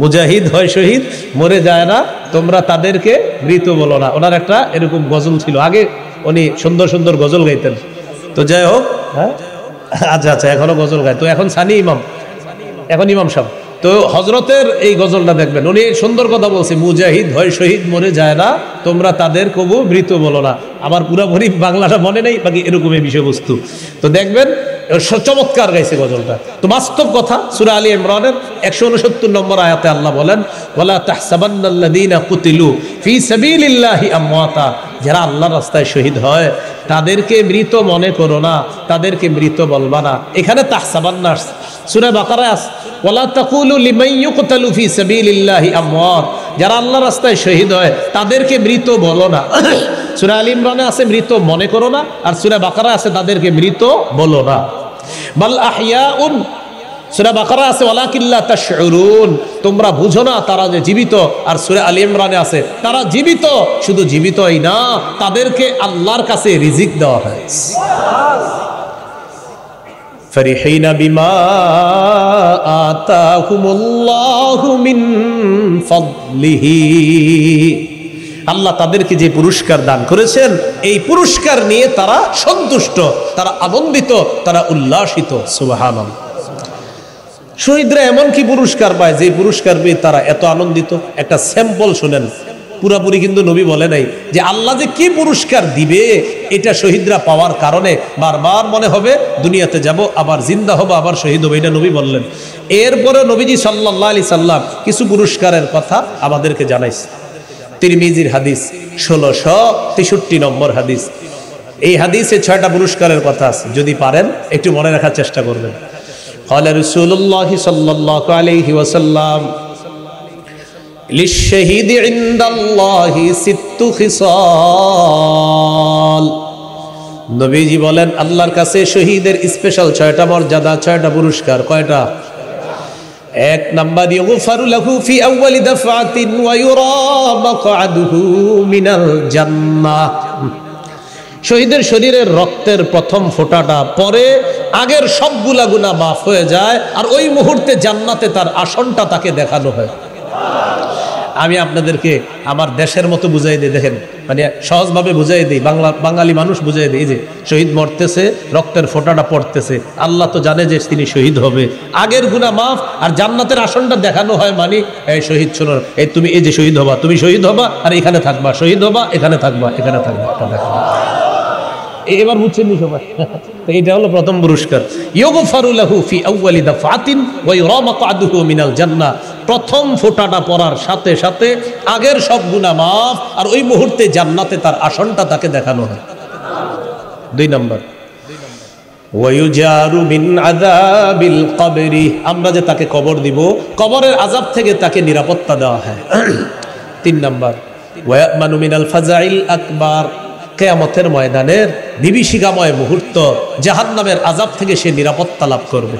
মুজাহিদ হয় শহীদ মরে যায় না, তোমরা তাদেরকে মৃত বলো না। ওনার একটা এরকম গজল ছিল, আগে উনি সুন্দর সুন্দর গজল গাইতেন। তো যাই হোক, হ্যাঁ আচ্ছা আচ্ছা, এখনো গজল গায়। তো এখন সানি ইমাম, এখন ইমাম সাহেব। তো হজরতের এই গজলটা দেখবেন, উনি সুন্দর কথা বলছে, মুজাহিদ হয় শহীদ মরে যায় না, তোমরা তাদের কবু মৃত বলো না। আমার পুরাপুরি বাংলাটা মনে নেই, বাকি এরকমই বিষয়বস্তু। তো দেখবেন চমৎকার গাইছে গজলটা। তো বাস্তব কথা, সূরা আলী ইমরানের 169 নম্বর আয়াতে আল্লাহ বলেন, ওয়ালা তাহসাবান্নাল্লাযীনা কুতিলু ফী সাবিলিল্লাহি আমওয়াতা, যারা আল্লাহর রাস্তায় শহীদ হয় তাদেরকে মৃত মনে করো না, তাদেরকে মৃত বলবা না। এখানে তাহসাবান্না সূরা বাকারায় আছে, ওয়ালা তাকুলু লিমান ইউকতালু ফী সাবিলিল্লাহি আমওয়াত, যারা আল্লাহর রাস্তায় শহীদ হয় তাদেরকে মৃত বলো না। সূরা আলী ইমরানে আছে মৃত মনে করো না, আর সূরা বাকারা আছে তাদেরকে মৃত বলো না। বাল আহইয়াউন, সূরা বাকারা আছে ওয়ালাকিন লা তাশউরুন, তোমরা বুঝো না তারা যে জীবিত। আর সূরা আলী ইমরানে আছে তারা জীবিত, শুধু জীবিতই না, তাদেরকে আল্লাহর কাছে রিজিক দেওয়া হয়। ফরিহিনা বিমা আতাহুমুল্লাহু মিন ফাদলিহি, আল্লাহ তাদেরকে যে পুরস্কার দান করেছেন এই পুরস্কার নিয়ে তারা সন্তুষ্ট, তারা আনন্দিত, তারা উল্লাসিত। সুবহানাল্লাহ। শহীদরা এমন কি পুরস্কার পায় যে পুরস্কার পেয়ে তারা এত আনন্দিত? একটা স্যাম্পল শুনেন, পুরাপুরি কিন্তু নবী বলে নাই যে আল্লাহ যে কি পুরস্কার দিবে, এটা শহীদরা পাওয়ার কারণে বারবার মনে হবে দুনিয়াতে যাব, আবার জিন্দা হবো, আবার শহীদ হবো, এটা নবী বললেন। এরপরে নবীজি সাল্লাল্লাহু আলাইহি সাল্লাম কিছু পুরস্কারের কথা আমাদেরকে জানাইছে। তিরমিজির হাদিস 1663 নম্বর হাদিস। এই হাদিসে 6টা পুরস্কারের কথা আছে, যদি পারেন একটু মনে রাখার চেষ্টা করবেন। قال رسول الله صلى الله عليه وسلم للشهيد عند الله 6 خصال, নবীজি বলেন আল্লাহর কাছে শহীদের স্পেশাল 6টা মর্যাদা, 6টা পুরস্কার। কয়টা? 1 নাম্বার, ইগফারু লাহু ফি আউয়ালি দাফআতিন ওয়া ইউরা মাকআদুহু মিনাল জান্নাহ, শহীদের শরীরের রক্তের প্রথম ফোঁটাটা পরে আগের সবগুলা গুনাহ মাফ হয়ে যায়, আর ওই মুহূর্তে জান্নাতে তার আসনটা তাকে দেখানো হয়। আমি আপনাদেরকে আমার দেশের মতো বুঝাই দিই, দেখেন মানে সহজভাবে বুঝাই দিই, বাঙালি মানুষ বুঝাই দিই। যে শহীদ মরতেছে, রক্তের ফোঁটাটা পড়তেছে, আল্লাহ তো জানে যে তিনি শহীদ হবে, আগের গুনাহ মাফ, আর জান্নাতের আসনটা দেখানো হয়। মানে এই শহীদ শোনো, এই তুমি এই যে শহীদ হবা, তুমি শহীদ হবা আর এখানে থাকবা, শহীদ হবা এখানে থাকবা, এখানে থাকবা, এটা দেখা। এবার বুঝছেন নি সবাই? এটা হলো প্রথম পুরস্কার। ইউগফারু লাহু ফি আউয়ালি দাফাতিন ওয়া ইউরা মাকআদুহু মিনাল জান্নাহ। প্রথম ফোঁটাটা পড়ার সাথে সাথে আগের সব গুনাহ মাফ, আর ওই মুহূর্তে জান্নাতে তার আসনটা তাকে দেখানো হয়। 2 নম্বর, ওয়া ইউজারু মিন আযাবিল কবরি। আমরা যে তাকে কবর দিব, কবরের আযাব থেকে তাকে নিরাপত্তা দেওয়া হয়। 3 নম্বর, ওয়া ইয়ামানু মিনাল ফাজাইল আকবার। কিয়ামতের ময়দানের বিভীষিকাময় মুহূর্ত, জাহান্নামের আযাব থেকে সে নিরাপত্তা লাভ করবে।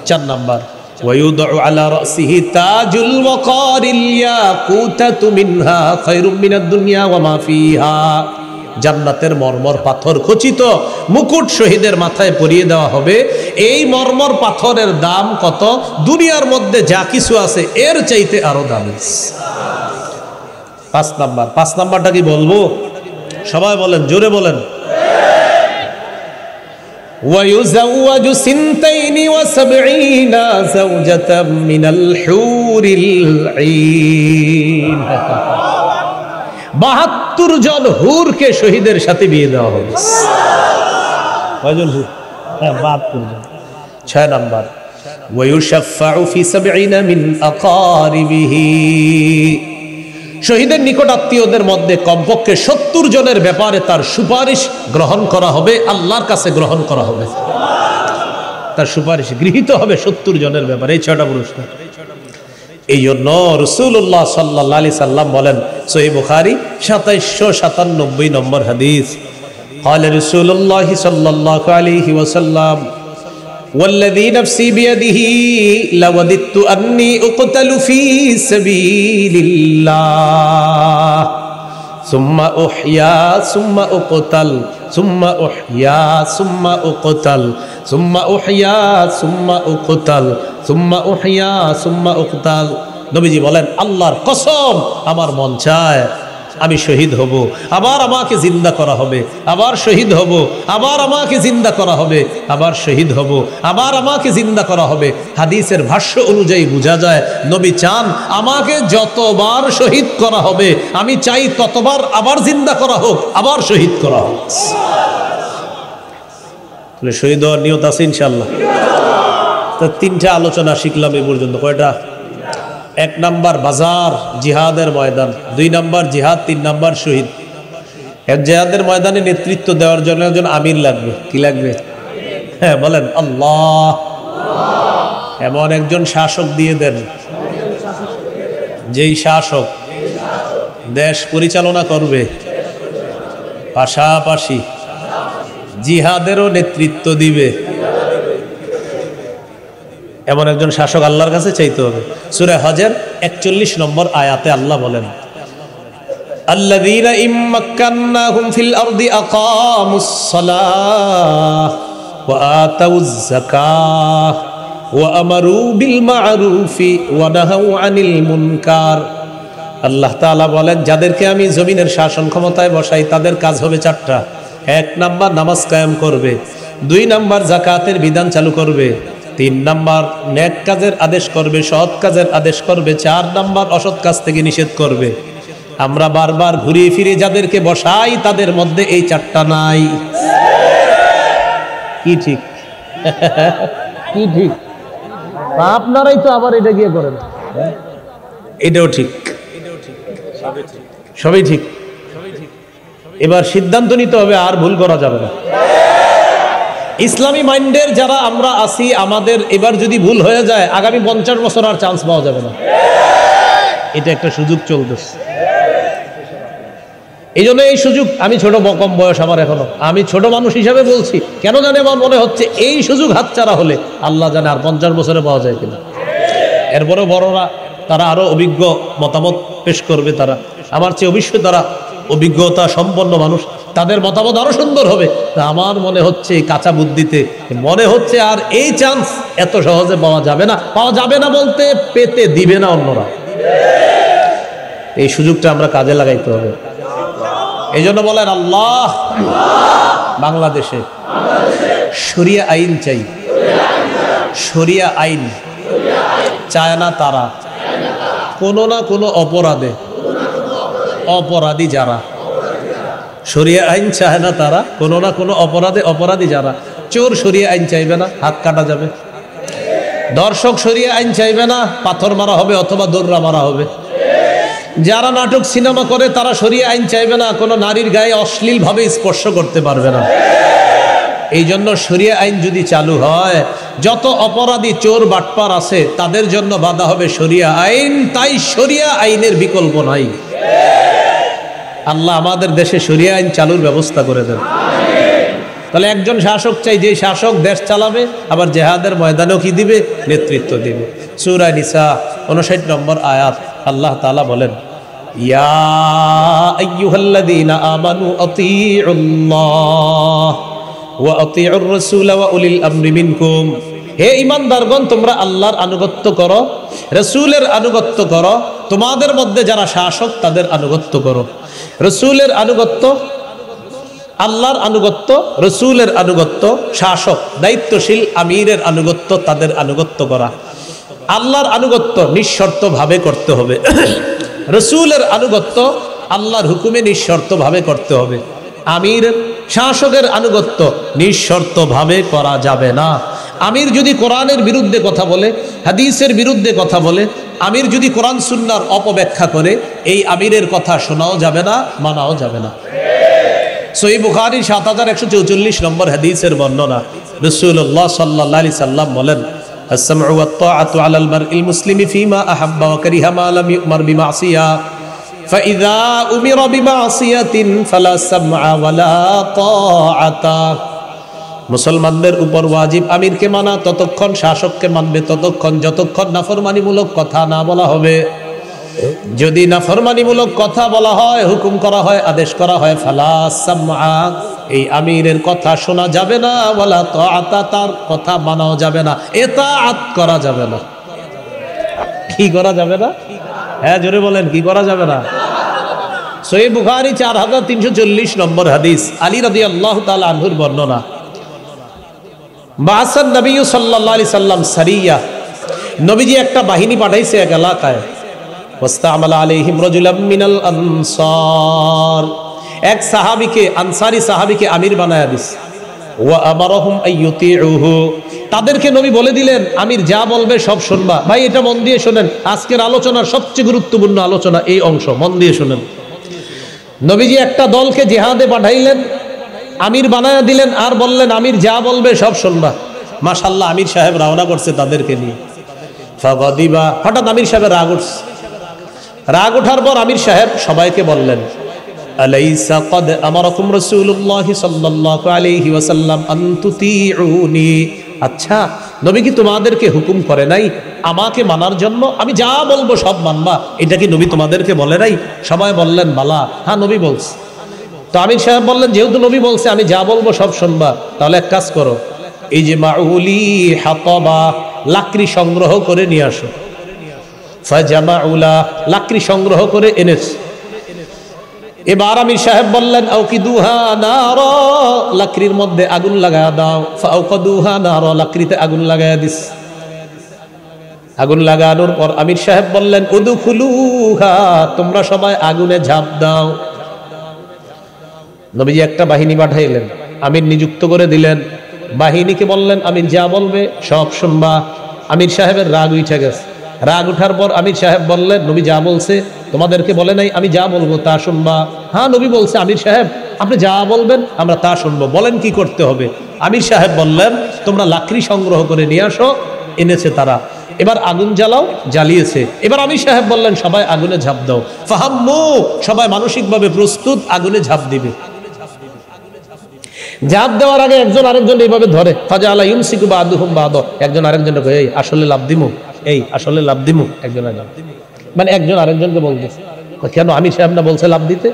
4 নম্বর, ওয়ায়ুদউ আলা রাসিহি তাজুল ওয়াকারিল ইয়াকুতাতু মিনহা খায়রুম মিনাদ দুনিয়া ওয়া মা ফিহা। জান্নাতের মরমর পাথর খচিত মুকুট শহীদের মাথায় পরিয়ে দেওয়া হবে। এই মরমর পাথরের দাম কত? দুনিয়ার মধ্যে যা কিছু আছে এর চাইতে আরো দামি। 5 নম্বর, 5 নম্বরটা কি বলবো? সবাই বলেন, জোরে বলেন। ওয়ায়ুযাওয়াজু সিনতাইনি ওয়া সাবঈনা যাওজাতাম মিনাল হুরিল আইন। 72 জন হুরকে শহীদের সাথে বিয়ে দেওয়া হবে। কয়জন হুর? হ্যাঁ, 72 জন। 6 নাম্বার, ওয়ায়ুশাফাউ ফি সাবঈনা মিন আকারিবিহি। শহীদের নিকট আত্মীয়দের মধ্যে কমপক্ষে 70 জনের ব্যাপারে তার সুপারিশ গ্রহণ করা হবে, আল্লাহর কাছে গ্রহণ করা হবে, তার সুপারিশ গৃহীত হবে 70 জনের ব্যাপারে। এই 6টা পুরস্কার। এই জন্য রাসূলুল্লাহ সাল্লাল্লাহু আলাইহি সাল্লাম বলেন, সহিহ বুখারী 2797 নম্বর হাদিস, قال رسول الله صلى الله عليه وسلم والذي نفسي بيده لوددت أني أقتل في سبيل الله ثم أحيا ثم أقتل ثم أحيا ثم أقتل ثم أحيا ثم أقتل ثم أحيا ثم أقتل। নবীজি বলেন, আল্লাহর কসম আমার মন চায় আমি শহীদ হব, আবার আমাকে জিন্দা করা হবে, আবার শহীদ হব, আবার আমাকে জিন্দা করা হবে, আবার শহীদ হব, আবার আমাকে জিন্দা করা হবে। হাদিসের ভাষ্য অনুযায়ী বোঝা যায় নবী চান আমাকে যতবার শহীদ করা হবে আমি চাই ততবার আবার জিন্দা করা হোক, আবার শহীদ করা হোক। তাহলে শহীদ হওয়ার নিয়ত আছে ইনশাআল্লাহ। তো 3টা আলোচনা শিখলাম এই পর্যন্ত। কয়টা? 1 নাম্বার বাজার, জিহাদের ময়দান। 2 নাম্বার জিহাদ, 3 নাম্বার শহীদ। এক জিহাদের ময়দানে নেতৃত্ব দেওয়ার জন্য একজন আমির লাগবে। কি লাগবে? হ্যাঁ বলেন, আল্লাহ। এমন একজন শাসক দিয়ে দেন, যেই শাসক দেশ পরিচালনা করবে, পাশাপাশি জিহাদেরও নেতৃত্ব দিবে। এমন একজন শাসক আল্লাহর কাছে চাইতে হবে। সূরা হজের 41 নম্বর আয়াতে আল্লাহ বলেন, আল্লাযীনা ইম্মাক্কান্নাহুম ফিল আরদি আকামুস সালাহ ওয়া আতাউয যাকাহ ওয়া আমারু বিল মা'রুফি ওয়া নাহাউ আনিল মুনকার। আল্লাহ তাআলা বলেন, যাদেরকে আমি জমিনের শাসন ক্ষমতায় বসাই তাদের কাজ হবে 4টা। 1 নাম্বার নামাজ কায়েম করবে, 2 নাম্বার যাকাতের বিধান চালু করবে, 3 নাম্বার নেক কাজের আদেশ করবে, সৎ কাজের আদেশ করবে, 4 নাম্বার অসৎ কাজ থেকে নিষেধ করবে। আমরা বারবার ঘুরিয়ে ফিরে যাদেরকে বসাই তাদের মধ্যে এই 4টা নাই। কি ঠিক? কি ঠিক? আপনারাই তো আবার এটা গিয়ে করেন। এটাও ঠিক, সবই ঠিক। এবার সিদ্ধান্ত নিতে হবে, আর ভুল করা যাবে না। ইসলামী মাইন্ডের যারা আমরা আছি, আমাদের এবার যদি ভুল হয়ে যায় আগামী 50 বছর আর চান্স পাওয়া যাবে না। এটা একটা সুযোগ চলতেছে। এই জন্য এই সুযোগ, আমি ছোট কম বয়স আমার এখনো, আমি ছোট মানুষ হিসাবে বলছি, কেন জানে আমার মনে হচ্ছে এই সুযোগ হাতছাড়া হলে আল্লাহ জানে আর 50 বছরে পাওয়া যায় কিনা। এরপরে বড়রা তারা আরো অভিজ্ঞ মতামত পেশ করবে, তারা আমার চেয়ে অবশ্যই তারা অভিজ্ঞতা সম্পন্ন মানুষ, তাদের মতামত আরো সুন্দর হবে। তা আমার মনে হচ্ছে কাঁচা বুদ্ধিতে মনে হচ্ছে আর এই চান্স এত সহজে পাওয়া যাবে না। পাওয়া যাবে না বলতে পেতে দিবে না অন্যরা। এই সুযোগটা আমরা কাজে লাগাইতে হবে। এই জন্য বলেন আল্লাহ, বাংলাদেশে শরিয়া আইন চাই। শরিয়া আইন চায় না তারা কোনো না কোনো অপরাধে, অপরাধী যারা। শরিয়া আইন চায় না তারা কোনো না কোনো অপরাধে অপরাধী যারা। চোর শরিয়া আইন চাইবে না, হাত কাটা যাবে। দর্শক শরিয়া আইন চাইবে না, পাথর মারা হবে অথবা দৌড়া মারা হবে। যারা নাটক সিনেমা করে তারা শরিয়া আইন চাইবে না, কোনো নারীর গায়ে অশ্লীল ভাবে স্পর্শ করতে পারবে না। এই জন্য শরিয়া আইন যদি চালু হয়, যত অপরাধী চোর বাটপার আছে তাদের জন্য বাধা হবে শরিয়া আইন। তাই শরিয়া আইনের বিকল্প নাই। আল্লাহ আমাদের দেশে শরিয়া আইন চালুর ব্যবস্থা করে দেন। তাহলে একজন শাসক চাই, যে শাসক দেশ চালাবে, আবার জেহাদের ময়দানেও কি দিবে, নেতৃত্ব দিবে। সূরা নিসা 59 নম্বর আয়াত, আল্লাহ তাআলা বলেন, ইয়া আইয়ুহাল্লাযীনা আমানু আতিউল্লাহ ওয়া আতিউর রাসূলা ওয়া উলিল আমরি মিনকুম। হে ঈমানদারগণ, তোমরা আল্লাহর আনুগত্য করো, রাসূলের আনুগত্য করো, তোমাদের মধ্যে যারা শাসক তাদের আনুগত্য করো। রাসূলের আনুগত্য, আল্লাহর আনুগত্য, রাসূলের আনুগত্য, শাসক দায়িত্বশীল আমিরের আনুগত্য, তাদের আনুগত্য করা। আল্লাহর আনুগত্য নিঃশর্ত ভাবে করতে হবে। রাসূলের আনুগত্য আল্লাহর হুকুমে নিঃশর্ত ভাবে করতে হবে। আমির শাসকের আনুগত্য নিঃশর্ত ভাবে করা যাবে না। আমির যদি কোরআনের বিরুদ্ধে কথা বলে, হাদিসের বিরুদ্ধে কথা বলে, আমির যদি কোরআন সুন্নাহর অপব্যাখ্যা করে, এই আমিরের কথা শোনাও যাবে না, মানাও যাবে না। সহিহ বুখারী 7144 নম্বর হাদিসের বর্ণনা, রাসূলুল্লাহ সাল্লাল্লাহু আলাইহি সাল্লাম বলেন, আস-সামউ ওয়াত-তাআতু আলাল মারইল মুসলিমি ফীমা আহাব্বা ওয়া কারিহা মা লাম ইউমার বিমাসিয়া ফাইযা উমিরা বিমাসিয়াতিন ফালা সামআ ওয়ালা তাআতা। মুসলমানদের উপর ওয়াজিব আমিরকে মানা ততক্ষণ, শাসককে মানবে ততক্ষণ যতক্ষণ নাফরমানিমূলক কথা না বলা হবে। যদি নাফরমানিমূলক কথা বলা হয়, হুকুম করা হয়, আদেশ করা হয়, ফালা সামআ, এই আমিরের কথা শোনা যাবে না, ওয়ালা তাআতা, তার কথা মানাও যাবে না, ইতাআত করা যাবে না। কি করা যাবে না? হ্যাঁ জোরে বলেন, কি করা যাবে না? সহিহ বুখারী 4340 নম্বর হাদিস, আলী রাদিয়াল্লাহু তাআলা আনহুর বর্ণনা, বাসান নবী সাল্লাল্লাহু আলাইহি সাল্লাম সারিয়া, নবীজি একটা বাহিনী পাঠাইছে এক এলাকায়। ওয়াস্তামালা আলাইহিম রাজুলাম মিনাল আনসার, এক সাহাবীকে, আনসারী সাহাবীকে আমির বানায়া দিস। ওয়া আমারহুম আইয়ুতিউহু, তাদেরকে নবী বলে দিলেন, আমির যা বলবে সব শুনবা। ভাই এটা মন দিয়ে শোনেন, আজকের আলোচনার সবচেয়ে গুরুত্বপূর্ণ আলোচনা এই অংশ, মন দিয়ে শোনেন। নবীজি একটা দলকে জিহাদে পাঠাইলেন, আমির বানায়া দিলেন, আর বললেন আমির যা বলবে সব শুনবা। মাশাআল্লাহ, আমির সাহেব রওনা করছে তাদেরকে নিয়ে। ফাগাদিবা, হঠাৎ আমির সাহেবের রাগ উঠছে। রাগ ওঠার পর আমির সাহেব সবাইকে বললেন, আলাইসা ক্বাদ আমারাকুম রাসূলুল্লাহ সাল্লাল্লাহু আলাইহি ওয়াসাল্লাম আন তুতিউনি। আচ্ছা, নবী কি তোমাদেরকে হুকুম করে নাই আমাকে মানার জন্য? আমি যা বলবো সব মানবা, এটা কি নবী তোমাদেরকে বলে নাই? সবাই বললেন বালা, হ্যাঁ নবী বলছে। তো আমির সাহেব বললেন, যেহেতু নবী বলছে আমি যা বলবো সব শুনবা, তাহলে এক কাজ করো, এই যে মাউলি হাতাবা, লাকড়ি সংগ্রহ করে নিয়ে আসো। ফাজামাউলা, লাকড়ি সংগ্রহ করে এনেছে। এবার আমির সাহেব বললেন, আউকিদুহা নারা, লাকড়ির মধ্যে আগুন লাগায়া দাও। ফাউকাদুহা নারা, লাকড়িতে আগুন লাগায়া দিস। আগুন লাগানোর পর আমির সাহেব বললেন, উদখুলুহা, তোমরা সবাই আগুনে ঝাঁপ দাও। নবীজি একটা বাহিনী পাঠাইলেন, আমির নিযুক্ত করে দিলেন। বাহিনীকে বললেন, আমির যা বলবে সব শুনবা। আমির সাহেবের রাগ উঠে গেছে। রাগ উঠার পর আমির সাহেব বললেন, নবী যা বলছে তোমাদেরকে বলে নাই আমি যা বলবো তা শুনবা? হ্যাঁ নবী বলছে। আমির সাহেব আপনি যা বলবেন আমরা তা শুনবো, বলেন কি করতে হবে? আমির সাহেব বললেন, তোমরা লাকড়ি সংগ্রহ করে নিয়ে আসো। এনেছে তারা। এবার আগুন জ্বালাও, জ্বালিয়েছে। এবার আমির সাহেব বললেন, সবাই আগুনে ঝাঁপ দাও। ফাহাম্মু, সবাই মানসিকভাবে প্রস্তুত, আগুনে ঝাঁপ দিবে। ঝাঁপ দেওয়ার আগে একজন আরেকজন এইভাবে ধরে, ফাজাআলা ইউমসিকু বাদুহুম বাদ, একজন আরেকজনকে কয়, এই আসলে লাভ দিমু, এই আসলে লাভ দিমু। একজন আরেকজন, মানে একজন আরেকজনকে বলতেছে, কেন? আমির সাহেব না বলছে লাভ দিতে?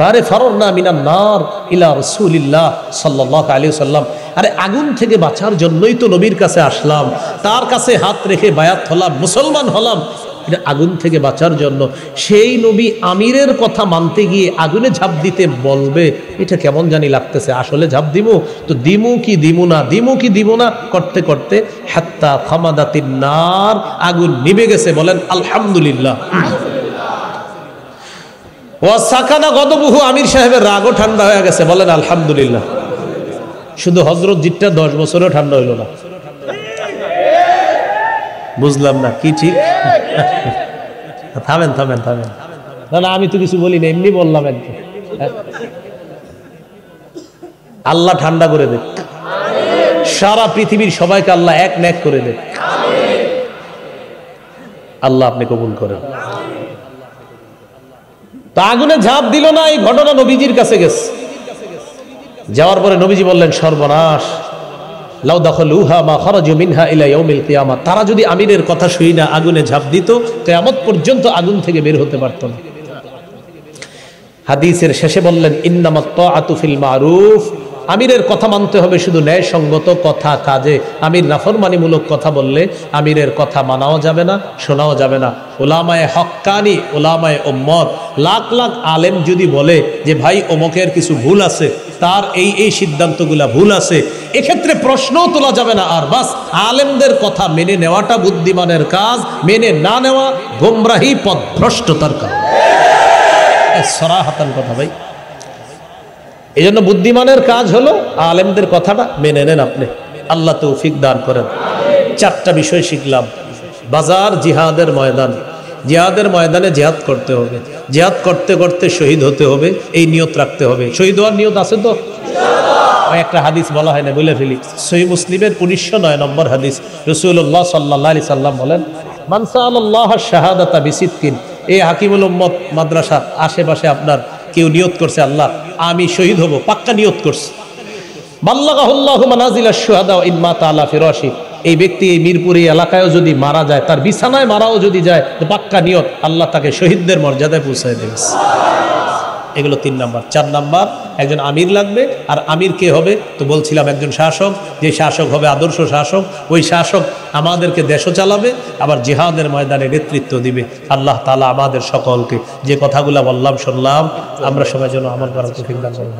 আরে ফাররনা মিনান নার ইলা রাসূলিল্লাহ সাল্লাল্লাহু আলাইহি ওয়াসাল্লাম, আরে আগুন থেকে বাঁচার জন্যই তো নবীর কাছে আসলাম, তার কাছে হাত রেখে বায়াত হলাম, মুসলমান হলাম। এটা আগুন থেকে বাঁচার জন্য। সেই নবী আমিরের কথা মানতে গিয়ে আগুনে ঝাঁপ দিতে বলবে, এটা কেমন জানি লাগতেছে, আসলে ঝাঁপ দিব তো দিমু কি দিব না করতে করতে হাত্তা খামাদাতিন নার, আগুন নিভে গেছে। বলেন আলহামদুলিল্লাহ। ওয়া সাকানা গদবুহু, আমির সাহেবের রাগও ঠান্ডা হয়ে গেছে। বলেন আলহামদুলিল্লাহ। শুধু হযরত জিটটা 10 বছরও ঠান্ডা হইল না। বুঝলাম না কি ঠিক? থামেন থামেন থামেন, না আমি তো কিছু বলি না, এমনি বললাম একদম। আল্লাহ ঠান্ডা করে দেখ, সারা পৃথিবীর সবাইকে আল্লাহ এক ন্যাক করে দেখ। আল্লাহ আপনি কবুল করেন। তা আগুনে ঝাঁপ দিল না, এই ঘটনা নবীজির কাছে গেছে। যাওয়ার পরে নবীজি বললেন, সর্বনাশ, লাউ দাখালুহা মা খারাজু মিনহা ইলা ইয়াউমিল কিয়ামা, তারা যদি আমিরের কথা শুই না আগুনে ঝাঁপ দিত, কিয়ামত পর্যন্ত আগুন থেকে বের হতে পারত না। হাদিসের শেষে বললেন, ইন্নামাত তাআতু ফিল মারুফ, আমিরের কথা মানতে হবে শুধু ন্যায়সঙ্গত কথা কাজে। আমির নাফরমানিমূলক কথা বললে আমিরের কথা মানাও যাবে না, শোনাও যাবে না। ওলামায়ে হক্কানি, ওলামায়ে উম্মত, লাখ লাখ আলেম যদি বলে যে ভাই অমুকের কিছু ভুল আছে, তার এই সিদ্ধান্তগুলা ভুল আছে, এক্ষেত্রে প্রশ্নও তোলা যাবে না। আর বাস আলেমদের কথা মেনে নেওয়াটা বুদ্ধিমানের কাজ, মেনে না নেওয়া গোমরাহি পথভ্রষ্টতার কাজ। সরাহাতান কথা ভাই। এই জন্য বুদ্ধিমানের কাজ হলো আলেমদের কথাটা মেনে নেন আপনি। আল্লাহ তৌফিক দান করেন। 4টা বিষয় শিখলাম। বাজার জিহাদের ময়দান, জিহাদের ময়দানে জিহাদ করতে হবে, জিহাদ করতে করতে শহীদ হতে হবে, এই নিয়ত রাখতে হবে। শহীদ হওয়ার নিয়ত আছে তো? একটা হাদিস বলা হয় না, বলে ফেলি। সহিহ মুসলিমের 1909 নম্বর হাদিস, রাসূলুল্লাহ সাল্লাল্লাহু আলাইহি সাল্লাম বলেন, মান সাআলাল্লাহ শাহাদাতা বিসিদকিন। এই হাকিমুল উম্মত মাদ্রাসা আশেপাশে আপনার কেউ নিয়ত করছে, আল্লাহ আমি শহীদ হব, পাক্কা নিয়ত করছে। বাল্লাগাহুল্লাহু মানাজিলাশ শুহাদা ওয়া ইন মাতা আলা ফিরাশি। এই ব্যক্তি এই মিরপুরি এলাকায়ও যদি মারা যায়, তার বিছানায় মারাও যদি যায়, তো পাক্কা নিয়ত, আল্লাহ তাকে শহীদদের মর্যাদায় পৌঁছায় দেবে। এগুলো 3 নাম্বার। 4 নাম্বার, একজন আমির লাগবে। আর আমির কে হবে? তো বলছিলাম একজন শাসক, যে শাসক হবে আদর্শ শাসক। ওই শাসক আমাদেরকে দেশও চালাবে, আবার জিহাদের ময়দানে নেতৃত্ব দিবে। আল্লাহ তাআলা আমাদের সকলকে যে কথাগুলো বললাম শুনলাম, আমরা সবাই যেন আমল করার তৌফিক দান করেন।